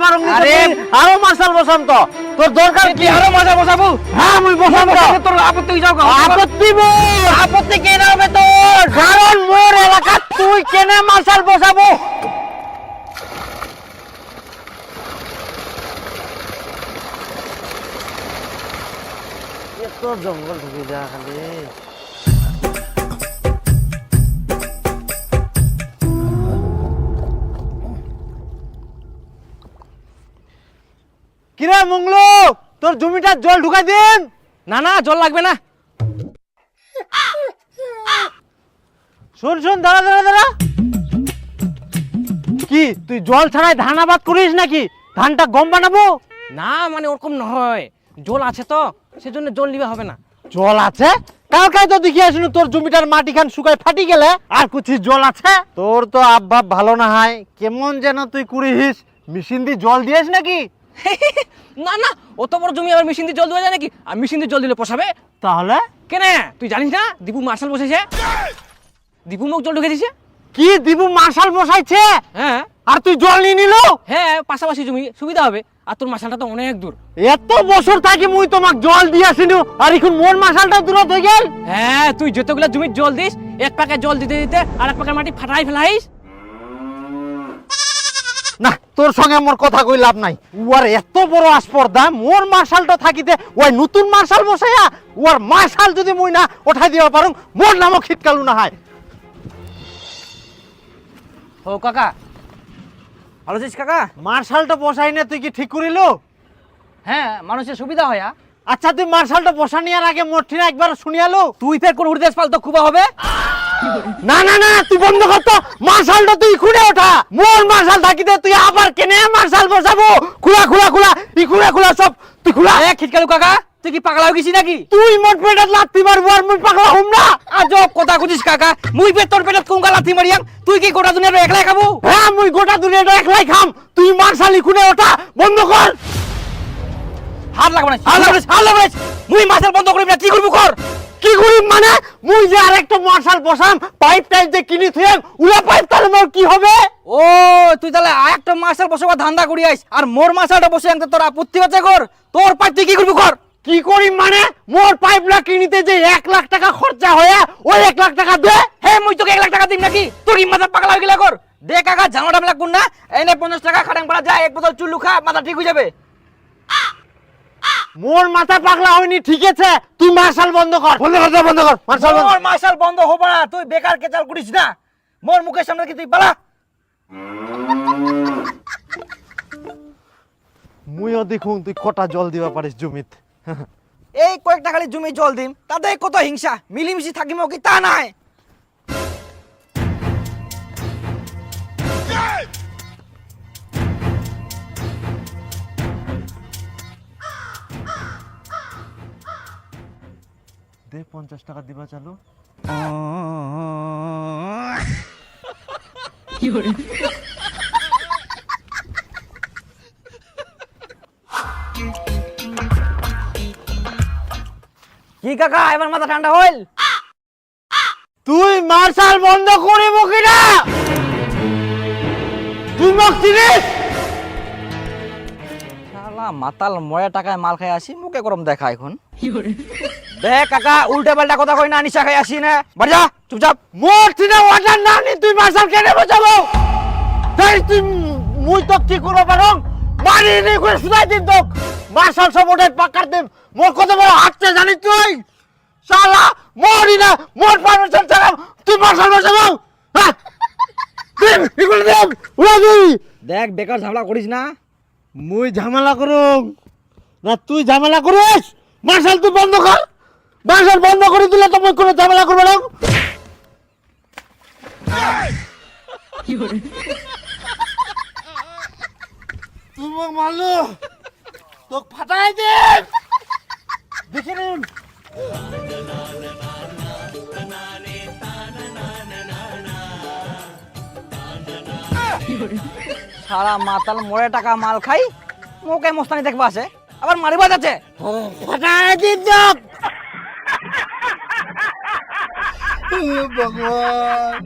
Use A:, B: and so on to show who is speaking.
A: পারো
B: আরে
A: আরো মার্শাল বসাম তো তোর দরকার
B: কি আরো মজা বসাবো?
A: হ্যাঁ মুই বসাম তো
B: তোর আপত্তি যাও
A: আপত্তি মোর
B: আপত্তি কেন হবে তোর?
A: কারণ মোর এলাকা তুই কেনে মার্শাল বসাবো এত জঙ্গল ঢুকে যা খালি কিরে মংলু তোর জমিটার জল ঢুকাই দিন
B: না না জল লাগবে না।
A: শোন শোন দাঁড়া দাঁড়া দাঁড়া কি তুই জল ছাড়াই ধান আবাদ করিস নাকি ধানটা গম বানাবো
B: না মানে ওরকম নয়, জল আছে তো সেজন্য জল নিবে হবে না।
A: জল আছে কালকে তো দেখি আসিনি তোর জমিটার মাটি খান শুকায় ফাটি গেলে আর কুছি জল আছে তোর তো আবভাব ভালো না হয় কেমন যেন তুই কুড়িস মেশিন দিয়ে জল দিয়েছ নাকি
B: না না অত বড় জমি আবার মেশিন দিয়ে জল দেওয়া যায় নাকি? আর মেশিন দিয়ে জল দিলে পোষাবে?
A: তাহলে
B: কেন তুই জানিস না দীপু মার্শাল বসেছে? দীপু মুখ জল ঢুকে দিছে।
A: কি দিবু মার্শাল বসাইছে
B: হ্যাঁ
A: আর তুই জল নিয়ে নিল
B: হ্যাঁ পাশাপাশি জমি সুবিধা হবে, আর তোর মার্শালটা তো অনেক দূর।
A: এত বছর থাকি মুই তোমাক জল দিয়েছিনু আর এখন মোর মার্শালটা দূরত হয়ে গেল
B: হ্যাঁ তুই যতগুলা জমির জল দিস এক পাকে জল দিতে দিতে আর এক পাকে মাটি ফাটাই ফেলাইস।
A: না তোর সঙ্গে মোর কথা কই লাভ নাই উয়ার এত বড় আসপর্দা মোর মার্শালটা থাকিতে ওই নতুন মার্শাল বসাইয়া উয়ার মার্শাল যদি মুই না উঠাই দিবা পারুম মোর নামও খিটকালু না হয়
B: ও কাকা ভালো আছিস কাকা?
A: মার্শালটা বসাই না তুই কি ঠিক করিলো
B: হ্যাঁ মানুষের সুবিধা হয়।
A: আচ্ছা তুই মার্শালটা বসানিয়ার আগে মোর ঠিনা একবার শুনিয়ালো
B: তুই ফের কোন উড়দেশ পাল তো খুব হবে।
A: না না না তুই বন্ধ কর তো মার্শালটা তুই খুলে ওঠা মোর মার্শাল থাকিতে তুই আবার কেনে মার্শাল বসাবো খুলা খুলা খুলা ই খুলা খুলা সব তুই খুলা
B: এ খিটকালু কাকা তুই কি পাগলা হয়ে গেছিস নাকি?
A: তুই মোর পেটত লাথি মারবো আর মুই পাগলা হম না
B: আজব কথা কইছিস কাকা, মুই ফের তোর পেটত কোন লাথি মারিয়াম? তুই কি গোটা দুনিয়া একলাই খাবো?
A: হ্যাঁ মুই গোটা দুনিয়াটা একলাই খাম তুই মার্শালি খুলে ওঠা বন্ধ কর
B: হাত লাগবে না, হাত লাগবে না, হাত লাগবে না। মুই মার্শাল বন্ধ করিব না, কি করবি কর।
A: কি করিম মানে মুই যে আরেকটা মার্শাল বসাম পাইপ টাইপ যে কিনি থুয়ে উলা পাইপ তাহলে মোর কি হবে
B: ও তুই তাহলে আরেকটা মার্শাল বসাবার ধান্দা করি আইস আর মোর মার্শালটা বসে আনতে তোর আপত্তি হচ্ছে কর। তোর পাইপ তুই কি করবি কর।
A: কি করিম মানে মোর পাইপলা কিনিতে যে 1 লাখ টাকা খরচা হয়ে ওই 1 লাখ টাকা দে
B: হে মুই তোকে 1 লাখ টাকা দিম নাকি? তোর কি মাথা পাগলা হয়ে গেলা কর। দে কাকা জামাটা লাগবো না, এনে 50 টাকা খাটাং পাড়া যায় এক বোতল চুল্লু খা মাথা ঠিক হয়ে যাবে।
A: মোর মাথা পাগলা হয়নি ঠিক আছে তুই মার্শাল বন্ধ কর বন্ধ কর মার্শাল বন্ধ
B: মোর মার্শাল বন্ধ হবে না, তুই বেকার কেচাল করিস না। মোর মুখের সামনে কি তুই পালা।
A: মুইও দেখুন তুই কটা জল দিবা পারিস জমিত
B: এই কয়েকটা খালি জমি জল দিম তাতে কত হিংসা, মিলিমিশি থাকিমো কি তা নাই।
A: দে 50 টাকা দিবা চালু
B: কি কাকা এবার মাথা ঠান্ডা হইল?
A: তুই মার্শাল বন্ধ করিব কিনা তুই মোক চিনিস
B: শালা মাতাল ময়া টাকায় মাল খাই আসি, মুখে গরম দেখা এখন। দেখ কাকা উল্টা পাল্টা কথা কই না, নিশা খাই আসি না, বাড়ি যা চুপচাপ।
A: মোর চিনা ওয়াটার না নি তুই মার্শাল কেনে বসাবো তাই তুই মুই তো কি করব পারং মারি নি করে শুনাই দিন তো মার্শাল সব ওটাই পাকার দিম মোর কত বড় হাততে জানিস তুই শালা মরি না মোর পারমিশন ছাড়া তুই মার্শাল বসাবো হ্যাঁ দিম এগুলো দেখ উড়া তুই
B: দেখ বেকার ঝামেলা করিস না।
A: মুই ঝামেলা করুম না তুই ঝামেলা করিস মার্শাল তুই বন্ধ কর মার্শাল বন্ধ করে দিলে তো মুই কোনো ঝামেলা করব না তুই মোক মারলো তোক ফাটাই দে দেখে নিন
B: সারা মাতাল মরে টাকা মাল খাই, মুখে মস্তানি দেখবা আছে আবার মারিবা যাচ্ছে।
A: ফাটাই দিন তোক ভগবান